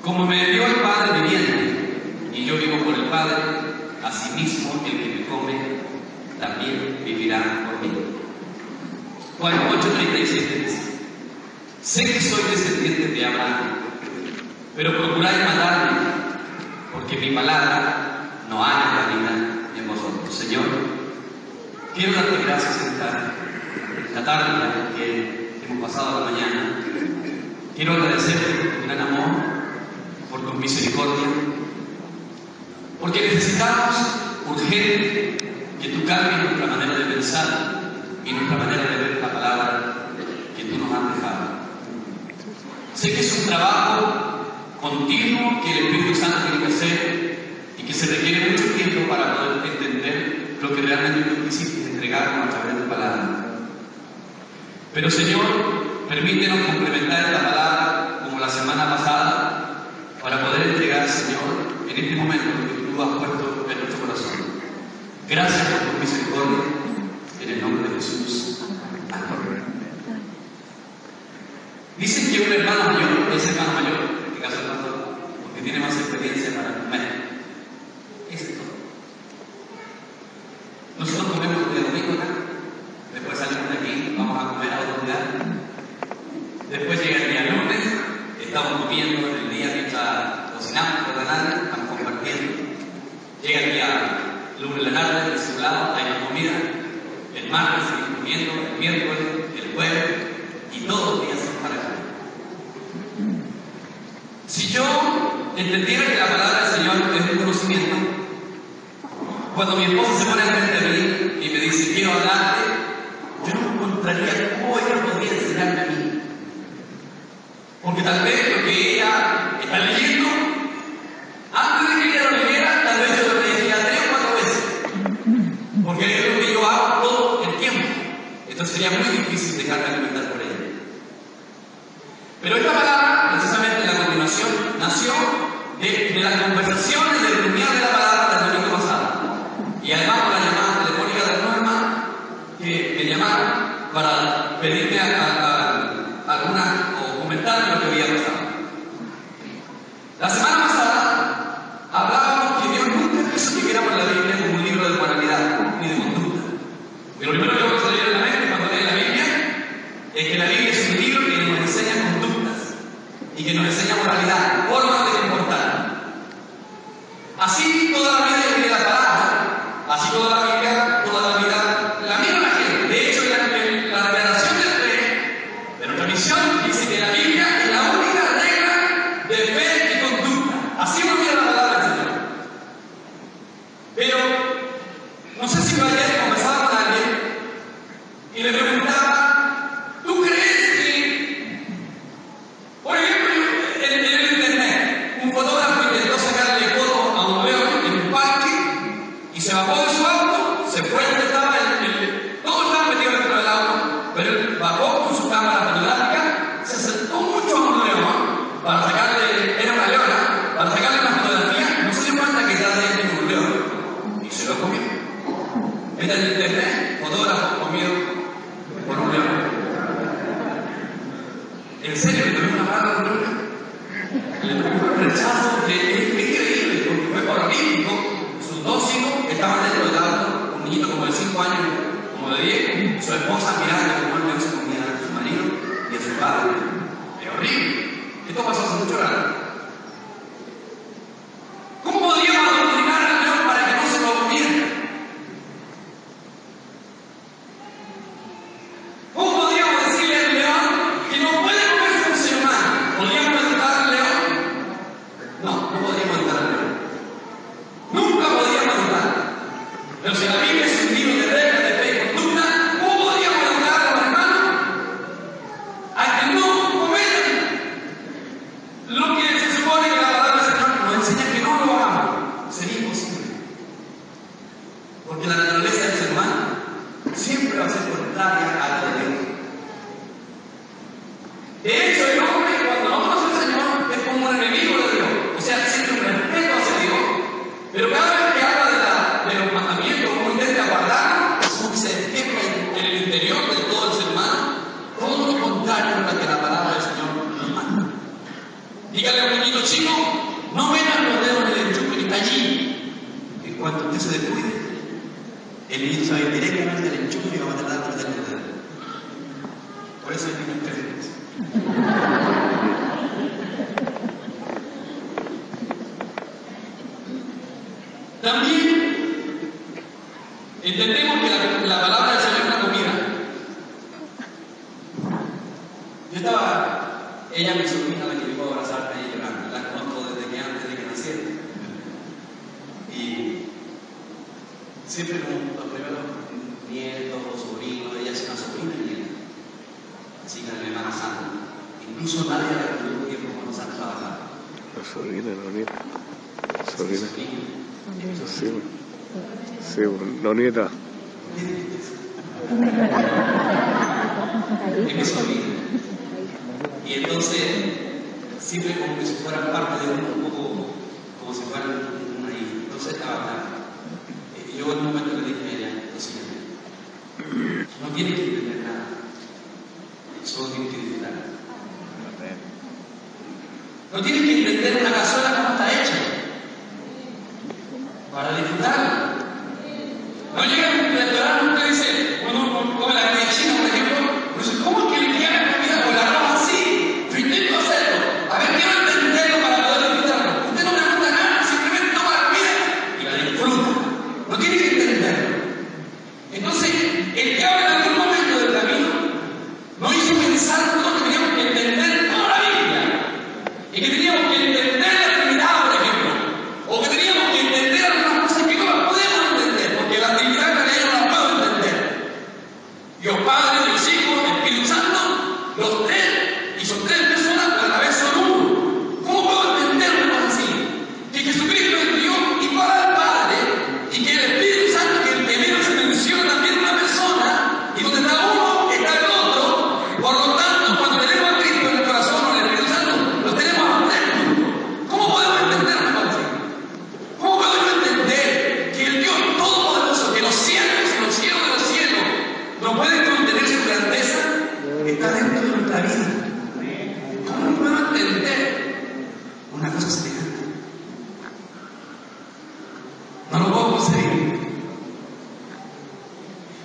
Como me dio el Padre viviente, y yo vivo por el Padre, asimismo el que me come también vivirá por mí. Juan 8:37 dice: sé que soy descendiente de Abraham, pero procuráis matarme, porque mi palabra no haya cabida en vosotros. Señor, quiero darte gracias en esta tarde que hemos pasado la mañana. Quiero agradecerte por tu gran amor, por tu misericordia, porque necesitamos urgente que tú cambies nuestra manera de pensar y nuestra manera de ver la palabra que tú nos has dejado. Sé que es un trabajo continuo que el Espíritu Santo tiene que hacer y que se requiere mucho tiempo para poder entender lo que realmente tú quisiste entregarnos a través de tu palabra. Pero Señor, permítenos complementar esta palabra como la semana pasada para poder entregar, Señor, en este momento lo que tú has puesto en nuestro corazón. Gracias por tu misericordia, en el nombre de Jesús. Amén. Dicen que un hermano mayor es hermano mayor, en este caso el pastor, porque tiene más experiencia para comer. Eso es todo. Nosotros comemos el día domingo acá, después salimos de aquí, vamos a comer a otro lugar. Después llega el día lunes, estamos comiendo el día mientras cocinamos, estamos compartiendo. Llega el día lunes de la tarde, del celular, hay una comida. El martes seguimos comiendo, el miércoles, el jueves, y todos los días son para comer. Si yo entendiera que la palabra del Señor es un conocimiento, cuando mi esposa se pone frente a mí y me dice, quiero hablarte, yo no encontraría cómo ella podría enseñarme a mí. Porque tal vez lo que ella está leyendo, antes de que ella lo leyera, tal vez yo lo leería 3 o 4 veces. Porque es lo que yo hago todo el tiempo. Entonces sería muy difícil dejarme alimentar por ella. Pero esta palabra, precisamente en la continuación, nació de las conversaciones del rumiar de la palabra del domingo pasado. Y además por la llamada telefónica de algunos hermanos que me llamaron para pedirme alguna o comentar lo que había pasado. La semana pasada hablábamos que Dios nunca quiso que viéramos la Biblia como un libro de moralidad ni de conducta. Y lo primero que vamos a leer en la mente cuando lee la Biblia es que la Biblia es un libro que nos enseña conductas y que nos enseña moralidad, formas de comportar. Así toda la vida vive la palabra, así toda la vida la mira la gente. De hecho, la declaración de fe de nuestra misión dice que la Biblia es la única regla de fe y conducta. Así nos mira la palabra del Señor. Pero no sé si ayer conversaba con alguien y le preguntaba, ¿tú crees que, por ejemplo, en el internet, un fotógrafo intentó sacarle fotos a un león en un parque y se bajó de su auto, se fue donde estaba todos estaban metidos dentro del auto, pero él bajó con su cámara fotográfica, se acercó mucho a un león para sacarle, era una leona, para sacarle una fotografía, no se dio cuenta que estaba dentro de un león y se lo comió. Está en internet, fotógrafo comido por un león. ¿En serio le tomé una barra de un león? Le tomé un rechazo que es increíble, porque fue paralítico. Sus 2 hijos estaban dentro del auto, un niñito como de 5 años, como de 10, su esposa mirando cómo el león se comía a su marido y a su padre. Es horrible. Esto pasó hace mucho rato. ¿Cómo podríamos adoctrinar al león para que no se lo comiera? ¿Cómo podríamos decirle al león que no puede comerse un ser humano? ¿Podríamos educar al león? No podríamos educar al león. Nunca podríamos educar. Pero si la Biblia es un libro de reglas de fe y conducta, ¿cómo podríamos educar a los hermanos a que no cometan lo que el los chicos no metan los dedos en el enchufe que está allí. En cuanto usted se descuide, el niño se va a ir directamente al enchufe y va a tratar de meter los dedos. Por eso hay niños inteligentes. También entendemos que la palabra del Señor es una comida. Yo estaba, ella mi sobrina, la que llegó a abrazarme ahí llorando, la conozco desde que antes de que naciera. Y siempre como los primeros nietos o sobrinos, ella es una sobrina y así que la hermana Santa. Incluso nadie la tuvo tiempo cuando Santa trabajaba. La sobrina, la nieta. Sobrina. Sí, sí, la nieta. Es mi sobrina. Y entonces, siempre como que si fueran parte de uno, un poco como si fueran una hija. Entonces estaba acá. Yo en un momento le dije a ella, lo siguiente: no tienes que entender nada, solo tienes que disfrutar. No tienes que entender una cazuela cómo está hecha, para disfrutarla. No llega un restaurante y usted dice, uno come la comida china, por ejemplo, uno dice, ¿cómo es que le queda la comida con la arroz así? Yo intento hacerlo. A ver, quiero entenderlo para poder disfrutarlo. Usted no me pregunta nada, simplemente toma la comida y la disfruta. No tiene que entenderlo. Entonces, el que habla en algún momento del camino nos hizo pensar nosotros que teníamos que entender toda la Biblia y que teníamos que entender la Trinidad, por ejemplo, o que teníamos que entender algunas cosas que no las podemos entender, porque la Trinidad en realidad no la puedo entender. Dios Padre, Dios Hijo, el Espíritu Santo, los tres, y son tres personas, pero a la vez son uno. ¿Cómo puedo entender una cosa así? Que Jesucristo es Dios igual al Padre, y que el Espíritu Santo, que el primero se menciona también una persona, y donde está uno, está el otro. Por lo tanto, cuando tenemos a Cristo en el corazón o en el Espíritu Santo, lo tenemos a tres. ¿Cómo podemos entender una cosa así? ¿Cómo podemos entender que el Dios Todopoderoso, que los cielos y los cielos de los cielos no pueden contener su grandeza, está dentro de nuestra vida? ¿Cómo no podemos entender una cosa semejante? No lo puedo conseguir.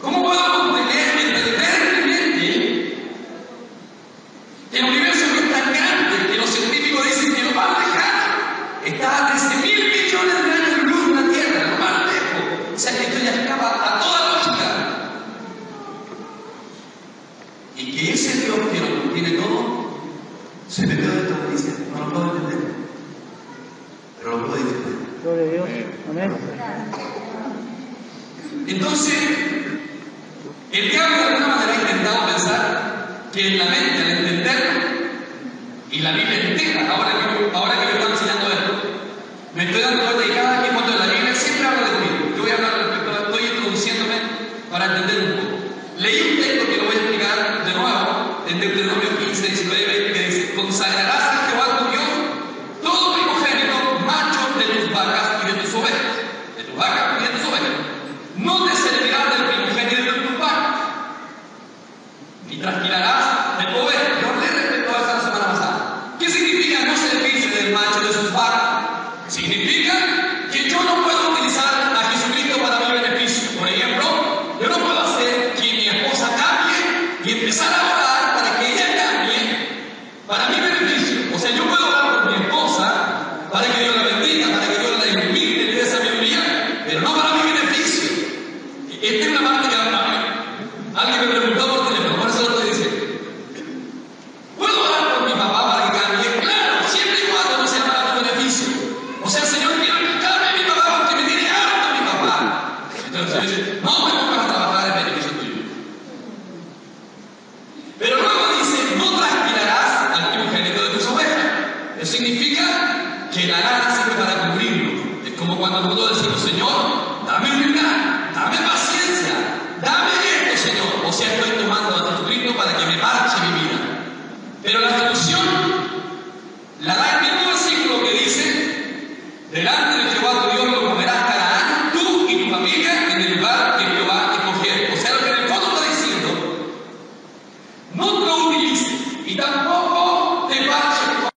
¿Cómo puedo entender realmente que el universo no es tan grande, que los científicos dicen que lo más lejano está a 13.000 millones de años luz en la Tierra, lo más lejos? O sea que esto ya escapa a toda lógica. Y que ese Dios que lo contiene todo se metió dentro de la iglesia. No lo puedo entender, pero lo puedo disfrutar. Gloria a Dios. Amén. Entonces, el diablo de alguna manera ha intentado pensar que en la mente, al entenderlo, y la Biblia entera, ahora que me están enseñando esto, me estoy dando cuenta de que